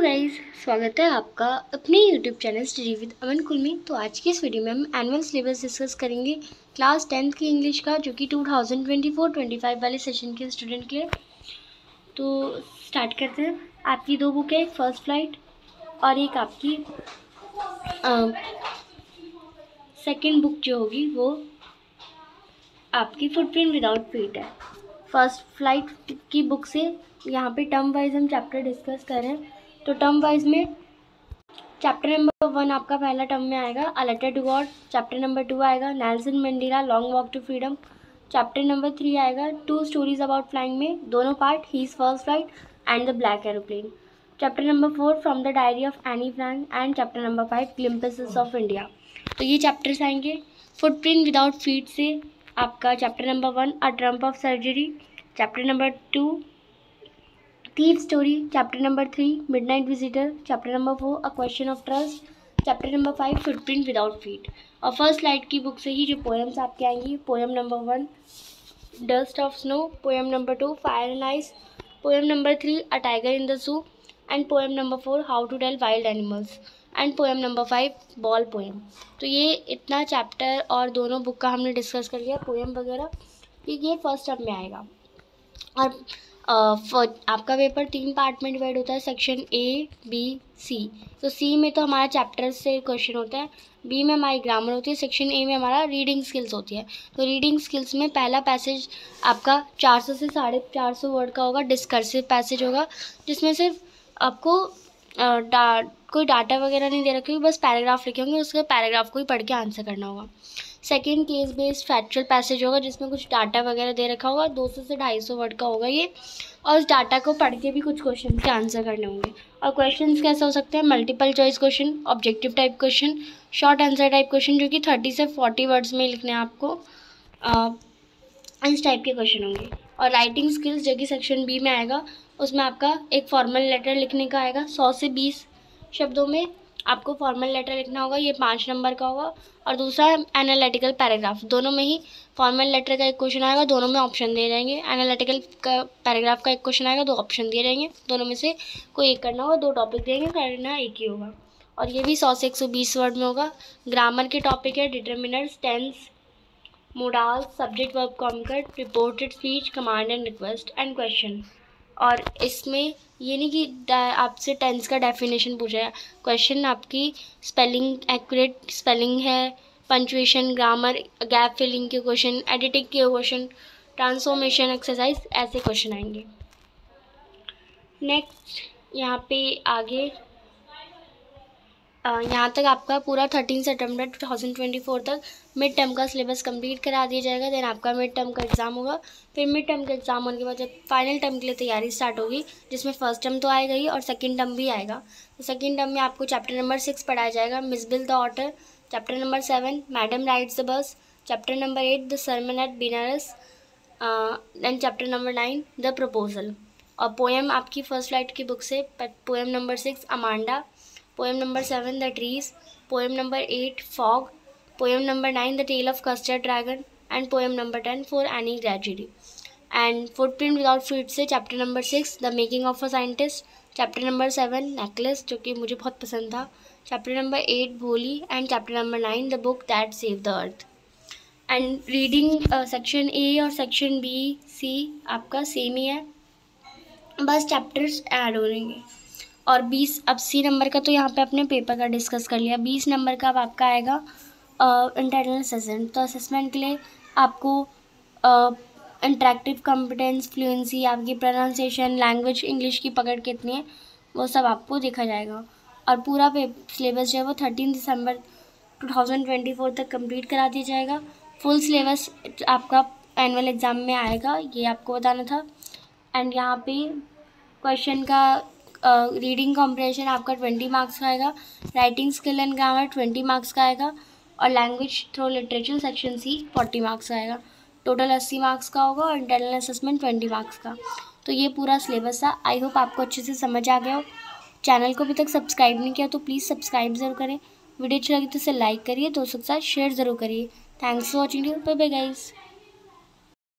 Guys, स्वागत है आपका अपने यूट्यूब चैनल स्टडी विद अमन कुल में। तो आज की इस वीडियो में हम एनुअल सिलेबस डिस्कस करेंगे क्लास 10th की इंग्लिश का, जो कि 2024-25 वाले सेशन के स्टूडेंट के लिए। तो स्टार्ट करते हैं। आपकी दो बुक है, एक फर्स्ट फ्लाइट और एक आपकी सेकेंड बुक जो होगी वो आपकी फुटप्रिंट विदाउट फीट है। फर्स्ट फ्लाइट की बुक से यहाँ पे टर्म वाइज हम चैप्टर डिस्कस कर रहे हैं। तो टर्म वाइज में चैप्टर नंबर 1 आपका पहला टर्म में आएगा a letter to God. Chapter number 2 आएगा Nelson Mandela long walk to freedom. Chapter number 3 आएगा टू स्टोरीज अबाउट फ्लाइंग में दोनों part, his first flight and the black aeroplane. Chapter number 4 from the diary of Anne Frank and chapter number 5 glimpses of India. तो ये chapters आएंगे। Footprint without feet से आपका chapter number 1 a Trump of surgery. Chapter number 2 thief story. Chapter number 3 midnight visitor. Chapter number 4 a question of trust. Chapter number 5 footprint without feet. और first slide की book से ही जो poems आपके आएंगी, poem number 1 dust of snow, poem number 2 fire and ice, poem number 3 a tiger in the zoo and poem number 4 how to tell wild animals and poem number 5 ball poem. तो ये इतना chapter और दोनों book का हमने discuss कर लिया, poem वगैरह। ये फर्स्ट टर्म में आएगा। और आपका पेपर 3 पार्ट में डिवाइड होता है, सेक्शन ए बी सी। तो सी में तो हमारा चैप्टर से क्वेश्चन होता है, बी में हमारी ग्रामर होती है, सेक्शन ए में हमारा रीडिंग स्किल्स होती है। तो रीडिंग स्किल्स में पहला पैसेज आपका 400 से 450 वर्ड का होगा, डिस्कर्सिव पैसेज होगा, जिसमें सिर्फ आपको कोई डाटा वगैरह नहीं दे रखे, बस पैराग्राफ लिखे होंगे, उसके पैराग्राफ को ही पढ़ के आंसर करना होगा। Second case based factual passage होगा, जिसमें कुछ डाटा वगैरह दे रखा होगा, 200 से 250 वर्ड का होगा ये, और उस डाटा को पढ़ के भी कुछ क्वेश्चन के आंसर करने होंगे। और क्वेश्चंस कैसे हो सकते हैं, multiple choice question, objective type question, short answer type question, जो कि 30 से 40 वर्ड्स में लिखने हैं आपको, इस टाइप के क्वेश्चन होंगे। और राइटिंग स्किल्स जो कि सेक्शन बी में आएगा, उसमें आपका एक फॉर्मल लेटर लिखने का आएगा, 100 से 20 शब्दों में आपको फॉर्मल लेटर लिखना होगा, ये 5 नंबर का होगा। और दूसरा एनालिटिकल पैराग्राफ, दोनों में ही फॉर्मल लेटर का एक क्वेश्चन आएगा, दोनों में ऑप्शन दिए जाएंगे। एनालिटिकल का पैराग्राफ का एक क्वेश्चन आएगा, 2 ऑप्शन दिए जाएंगे, दोनों में से कोई एक करना होगा, 2 टॉपिक देंगे, करना एक ही होगा। और ये भी 100 से 120 वर्ड में होगा। ग्रामर के टॉपिक है determiners, tenses, modals, subject verb concord, reported speech, command and request and question. और इसमें ये नहीं कि आपसे टेंस का डेफिनेशन पूछा है, क्वेश्चन आपकी स्पेलिंग, एक्यूरेट स्पेलिंग है, पंचुएशन, ग्रामर, गैप फिलिंग के क्वेश्चन, एडिटिंग के क्वेश्चन, ट्रांसफॉर्मेशन एक्सरसाइज, ऐसे क्वेश्चन आएंगे। नेक्स्ट यहाँ पे आगे यहाँ तक आपका पूरा 13 सितंबर 2024 तक मिड टर्म का सिलेबस कंप्लीट करा दिया जाएगा। देन आपका मिड टर्म का एग्ज़ाम होगा। फिर मिड टर्म का एग्ज़ाम होने के बाद जब फाइनल टर्म के लिए तैयारी स्टार्ट होगी, जिसमें फर्स्ट टर्म तो आएगा ही और सेकंड टर्म भी आएगा। तो सेकंड टर्म में आपको चैप्टर नंबर 6 पढ़ाया जाएगा, mijbil the otter. Chapter number 7 madam rides the bus. Chapter number 8 the sermon at Banaras. Then chapter number 9 the proposal. और पोएम आपकी फर्स्ट फ्लाइट की बुक से poem number 6 Amanda, poem number 7 the trees, poem number 8 fog, poem number 9 the tale of custard dragon and poem number 10 for any tragedy. And footprint without feet से chapter number 6 the making of a scientist, chapter number 7 necklace, जो कि मुझे बहुत पसंद था, chapter number 8 भोली and chapter number 9 the book that save the earth. And reading section A और section B C आपका सेम ही है, बस चैप्टर्स ऐड हो रहेंगे। और 20 अब सी नंबर का तो यहाँ पे अपने पेपर का डिस्कस कर लिया। 20 नंबर का अब आपका आएगा इंटरनल असेसमेंट। तो असेसमेंट के लिए आपको इंटरेक्टिव कॉम्पिटेंस, फ्लुएंसी, आपकी प्रोनाउंसिएशन, लैंग्वेज इंग्लिश की पकड़ कितनी है, वो सब आपको देखा जाएगा। और पूरा सिलेबस जो है वो 13 दिसंबर 2024 तक कंप्लीट करा दिया जाएगा। फुल सिलेबस आपका एनुअल एग्ज़ाम में आएगा, ये आपको बताना था। एंड यहाँ पे क्वेश्चन का रीडिंग कॉम्प्रिहेंशन आपका 20 मार्क्स का आएगा, writing skill and grammar 20 marks का आएगा, और language through literature section C 40 marks का आएगा। टोटल 80 मार्क्स का होगा और इंटरनल असेसमेंट 20 मार्क्स का। तो ये पूरा सिलेबस था। आई होप आपको अच्छे से समझ आ गया हो। चैनल को अभी तक सब्सक्राइब नहीं किया तो प्लीज़ सब्सक्राइब ज़रूर करें। वीडियो अच्छी लगी तो इसे लाइक करिए, दोस्तों के साथ शेयर ज़रूर करिए। Thanks for watching, bye bye guys.